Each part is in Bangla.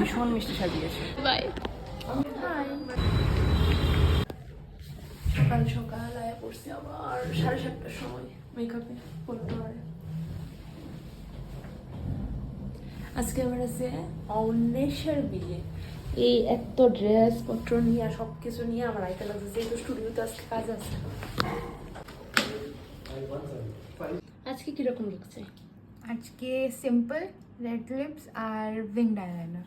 ভীষণ মিষ্টি সাজিয়েছে। বাই। সকাল সকাল আয়া পড়ছি আবার 7:30টার সময় মেকআপে করতে হয়। আজকে আমার আছে অন্বেষার বিয়ে। এই এত ড্রেস পত্র নিয়ে সব কিছু নিয়ে আমার আইতে লাগছে, যেহেতু স্টুডিওতে আজকে কাজ আছে। আজকে কিরকম লাগছে? আজকে সিম্পল রেড লিপস আর উইংড আইলাইনার।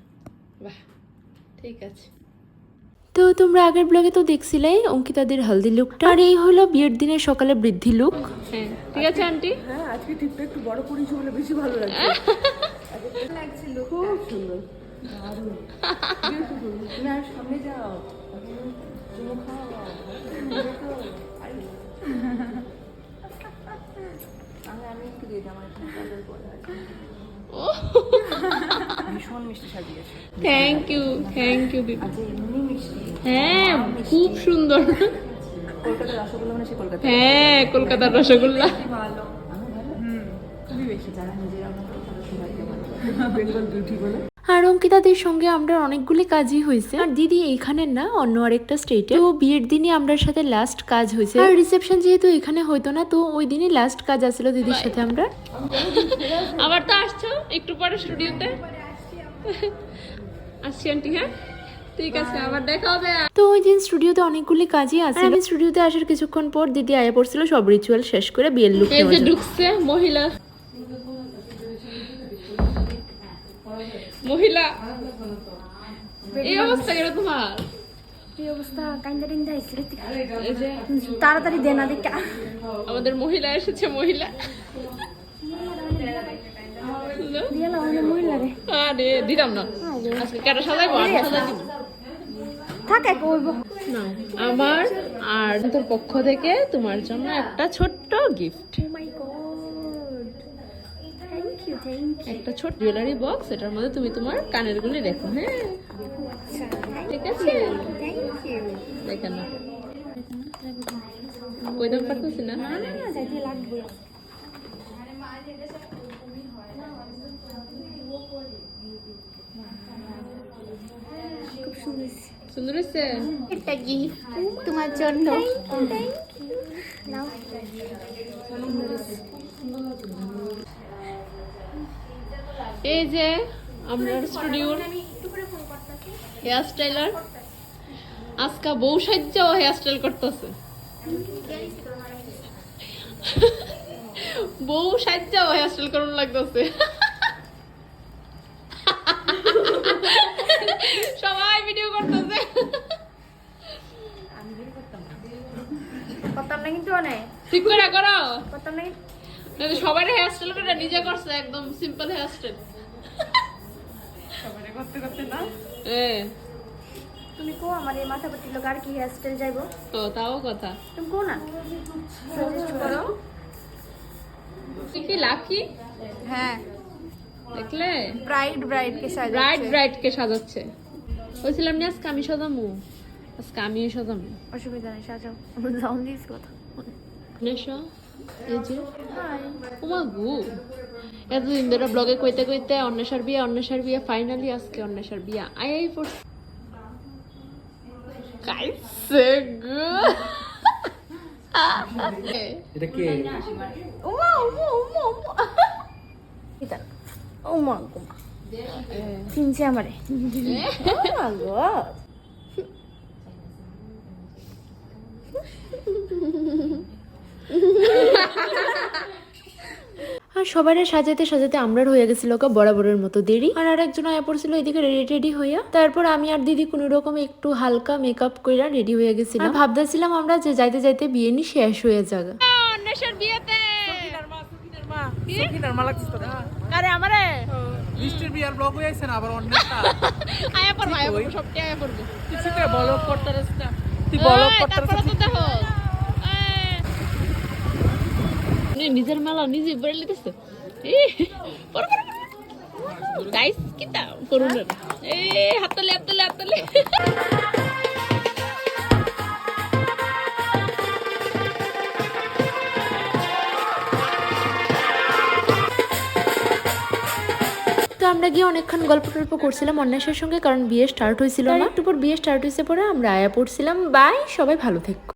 বাহ, ঠিক আছে। তো তোমরা আগের ব্লগে তো দেখছিলে অঙ্কিতাদের হলদি লুকটা, আর এই হলো বিয়ের দিনের সকালে বৃদ্ধি লুক। হ্যাঁ ঠিক আছে আন্টি। হ্যাঁ, আজকে টিপটা একটু বড় করেছি বলে বেশি ভালো লাগছে। লাগছে লুক খুব সুন্দর, দারুণ, বিউটিফুল। তুমি আর সামনে যাও, চুমু খাও, আমি একটু দিয়ে দিই, আমার এখানে কাজের পরে আছে। ভীষণ মিষ্টি সাজিয়েছে। থ্যাংক ইউ দিদি। আচ্ছা, এমনি মিষ্টি। হ্যাঁ খুব সুন্দর। কলকাতার রসগোল্লা মানে সে কলকাতা। হ্যাঁ কলকাতার রসগোল্লা। ভালো। আমি ভালো, খুবই বেশি। যারা নিজেরা ভালো তারা সবাইকে ভালো, বেঙ্গল বিউটি বলে। আর অঙ্কিতাদের সঙ্গে আমরা অনেকগুলি কাজই হয়েছে। আর দিদি এইখানে না, অন্য আরেকটা স্টেটে। তো বিয়ের দিনই আমরার সাথে লাস্ট কাজ হয়েছে, আর রিসেপশন যেহেতু এখানে হইতো না, তো ওই দিনই লাস্ট কাজ আসছিল দিদির সাথে আমরা। আবার তো আসছো একটু পরে স্টুডিওতে। আসছি আন্টি। হ্যাঁ ঠিক আছে, আবার দেখা হবে। তো ওই দিন স্টুডিওতে অনেকগুলি কাজই আছে। আমি স্টুডিওতে আসার কিছুক্ষণ পর দিদি আয়া পড়ছিল সব রিচুয়াল শেষ করে বিয়ের লুক এই যে ঢুকছে মহিলা এই অবস্থা কেন তোমার? এই অবস্থা কাইন্দা টিন্দা আইছে। এই যে তাড়াতাড়ি দে না দেখা। আমাদের মহিলা এসেছে, মহিলা। দিয়া লাও না মহিলা রে। আরে দিলাম না আজকে, কেন সাজাইবো? আমি সাজাই দিব। থাক এক ওইব। নাও, আমার আর তোর পক্ষ থেকে তোমার জন্য একটা ছোট্ট gift. Oh my God, thank you একটা ছোট জুয়েলারি বক্স, এটার মধ্যে তুমি তোমার কানের গুলি রেখো। হ্যাঁ ঠিক আছে, থ্যাংক ইউ। দেখেন না ওই দাম পারতেছি না। না না না, যাইতে লাগবে। খুব সুন্দর। সুন্দর হয়েছে। এটা গিফট তোমার জন্য। নাও। এই যে আমরা স্টুডিওর হেয়ার স্টাইলার আজকা বউ সাজ্জা ও হেয়ার স্টাইল করতেছে। বউ সাজ্জা ও হেয়ার স্টাইল করুন লাগতেছে। সবাই ভিডিও করতেছে। করতাম না কিন্তু অনেক। ঠিক করে করো। করতাম না সবাই হেয়ার স্টাইল করে নিজে করছে, একদম সিম্পল হেয়ার স্টাইল। সবাই করতে করতে না। তুমি কো আমার এই মাথা পট্টি লোক আর কি হেয়ার স্টাইল যাইবো? ও তাও কথা। তুমি কো না, সাজেস্ট করো। কি লাকি? হ্যাঁ, দেখলে ব্রাইড কে সাজাচ্ছে। ব্রাইড কে সাজাচ্ছে। বলছিলাম না আজকে আমি সাজামু, আজকে আমিও সাজামু। অসুবিধা নেই, সাজাও। যাও দিস কথা। নেশা এই যে ওমা গো, এতদিন ধরে ব্লগে কইতে কইতে অন্বেষার বিয়ে, ফাইনালি আজকে অন্বেষার বিয়ে আই পড়ছে। কাইছে গো এটা কে? ওমা ওমা ওমা ওমা। এটা ওমা গো। চিনছে আমারে। ওমা গো। আর সবাই সাজাতে সাজাতে আমরার হয়ে গেছিল বরাবরের মতো দেরি। আর আরেকজন আয়া পড়ছিল এদিকে রেডি হইয়া। তারপর আমি আর দিদি কোনো রকম একটু হালকা মেকআপ কইরা রেডি হয়ে গেছিলাম। ভাবতেছিলাম আমরা যে যাইতে যাইতে বিয়ে নি শেষ হয়ে যাবে। অন্বেষার বিয়েতে সখিনার মা লাগছিস তোরা? আরে আমারে বৃষ্টির বিয়ার ব্লগ হয়ে আইছে না আবার অন্যটা। আয়া পড়বো সবটি আয়া পড়বো। কিছুতে ব্লগ করতে রাস্তা। তুই ব্লগ করতে তারপরে তো দেখো নিজের মেলা নিজে বেড়ে লিতেছে। গাইস কিতা করুন হাততালি। তো আমরা গিয়ে অনেকক্ষণ গল্প টল্প করছিলাম অন্বেষার সঙ্গে, কারণ বিয়ে স্টার্ট হয়েছিল না। একটু পর বিয়ে স্টার্ট হয়েছে পরে আমরা আয়া পড়ছিলাম। বাই, সবাই ভালো থেকো।